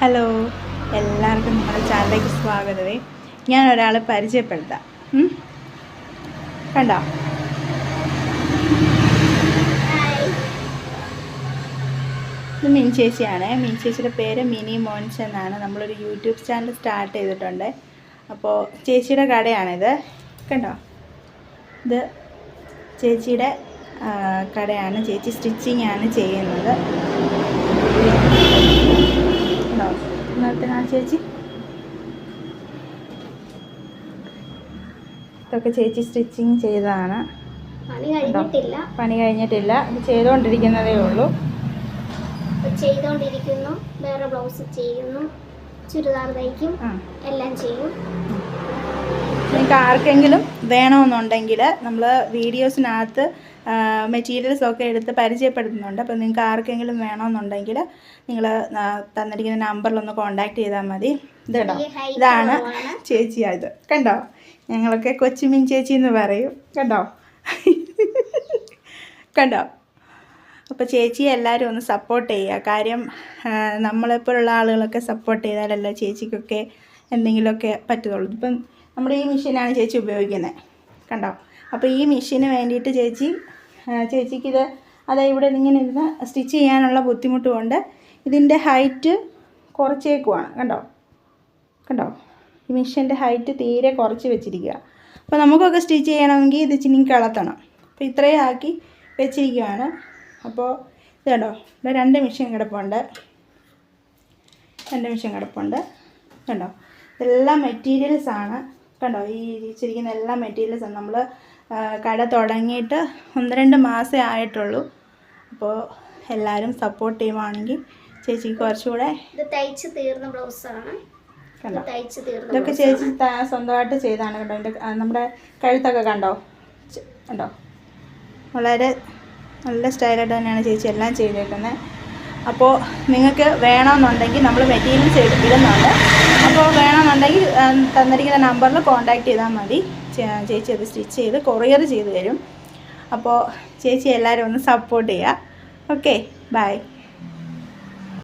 Hello, എല്ലാവർക്കും നമ്മുടെ ചാനലിലേക്ക് സ്വാഗതമേ. ഞാൻ ഒരാളെ പരിചയപ്പെടുത്താം. കണ്ടോ? ഇത് മീൻ ചേച്ചിയാണ്. മീൻ ചേച്ചിയുടെ പേര് മിനി മോൻസ് എന്നാണ്. നമ്മളൊരു യൂട്യൂബ് ചാനൽ സ്റ്റാർട്ട് ചെയ്തിട്ടുണ്ട്. അപ്പോൾ ചേച്ചിയുടെ കടയാണിത്. കണ്ടോ? ഇത് ചേച്ചിയുടെ കടയാണ്. ചേച്ചി സ്റ്റിച്ചിങ് ആണ് ചെയ്യുന്നത്. ചേച്ചി ഇതൊക്കെ ചേച്ചി സ്റ്റിച്ചിങ് ചെയ്തതാണ്. പണി കഴിഞ്ഞിട്ടില്ല, ഇത് ചെയ്തുകൊണ്ടിരിക്കുന്നതേ ഉള്ളൂ. ചെയ്തുകൊണ്ടിരിക്കുന്നു. വേറെ ബ്ലൗസ് ചെയ്യുന്നു, ചുരിദാർ തയ്ക്കും, എല്ലാം ചെയ്യും. നിങ്ങൾക്ക് ആർക്കെങ്കിലും വേണമെന്നുണ്ടെങ്കിൽ നമ്മൾ വീഡിയോസിനകത്ത് മെറ്റീരിയൽസൊക്കെ എടുത്ത് പരിചയപ്പെടുത്തുന്നുണ്ട്. അപ്പോൾ നിങ്ങൾക്ക് ആർക്കെങ്കിലും വേണമെന്നുണ്ടെങ്കിൽ നിങ്ങൾ തന്നിരിക്കുന്ന നമ്പറിലൊന്ന് കോൺടാക്ട് ചെയ്താൽ മതി. ഇതോ, ഇതാണ് ചേച്ചിയായത്. കണ്ടോ? ഞങ്ങളൊക്കെ കൊച്ചുമീൻ ചേച്ചി എന്ന് പറയും. കണ്ടോ? കണ്ടോ? അപ്പോൾ ചേച്ചിയെ എല്ലാവരും ഒന്ന് സപ്പോർട്ട് ചെയ്യുക. കാര്യം നമ്മളെപ്പോലുള്ള ആളുകളൊക്കെ സപ്പോർട്ട് ചെയ്താലല്ലേ ചേച്ചിക്കൊക്കെ എന്തെങ്കിലുമൊക്കെ പറ്റുള്ളൂ. ഇപ്പം നമ്മുടെ ഈ മെഷീനാണ് ചേച്ചി ഉപയോഗിക്കുന്നത്. കണ്ടോ? അപ്പോൾ ഈ മെഷീന് വേണ്ടിയിട്ട് ചേച്ചിക്കിത് ഇവിടെ ഇങ്ങനെ ഇരുന്ന് സ്റ്റിച്ച് ചെയ്യാനുള്ള ബുദ്ധിമുട്ട് കൊണ്ട് ഇതിൻ്റെ ഹൈറ്റ് കുറച്ചേക്കുവാണ്. കണ്ടോ? ഈ മെഷീൻ്റെ ഹൈറ്റ് തീരെ കുറച്ച് വെച്ചിരിക്കുക. അപ്പോൾ നമുക്കൊക്കെ സ്റ്റിച്ച് ചെയ്യണമെങ്കിൽ ഇത് ഇച്ചിരി കളത്തണം. അപ്പോൾ ഇത്രയും ആക്കി വെച്ചിരിക്കുകയാണ്. അപ്പോൾ ഇത് കണ്ടോ, ഇവിടെ രണ്ട് മെഷീൻ കിടപ്പുണ്ട്. കണ്ടോ? ഇതെല്ലാം മെറ്റീരിയൽസാണ്. കണ്ടോ? ഈ ഇരിച്ചിരിക്കുന്ന എല്ലാ മെറ്റീരിയൽസാണ്. നമ്മൾ കട തുടങ്ങിയിട്ട് 1-2 മാസമേ ആയിട്ടുള്ളൂ. അപ്പോൾ എല്ലാവരും സപ്പോർട്ട് ചെയ്യുവാണെങ്കിൽ ചേച്ചിക്ക് കുറച്ചുകൂടെ. ഇത് തയ്ച്ച് തീർന്ന ബ്ലൗസാണ്. കണ്ടോ? ഇതൊക്കെ ചേച്ചി സ്വന്തമായിട്ട് ചെയ്താണ്. കണ്ടോ? എൻ്റെ നമ്മുടെ കഴുത്തൊക്കെ കണ്ടോ? വളരെ നല്ല സ്റ്റൈലായിട്ട് തന്നെയാണ് ചേച്ചി എല്ലാം ചെയ്തേക്കുന്നത്. അപ്പോൾ നിങ്ങൾക്ക് വേണമെന്നുണ്ടെങ്കിൽ നമ്മൾ മെറ്റീരിയൽസ് ഇടുന്നുണ്ട്. അപ്പോൾ വേണമെന്നുണ്ടെങ്കിൽ തന്നിരിക്കുന്ന നമ്പറിൽ കോൺടാക്ട് ചെയ്താൽ മതി. ചേച്ചി അത് സ്റ്റിച്ച് ചെയ്ത് കൊറിയർ ചെയ്ത് തരും. അപ്പോൾ ചേച്ചി എല്ലാവരും ഒന്ന് സപ്പോർട്ട് ചെയ്യുക. Okay, by.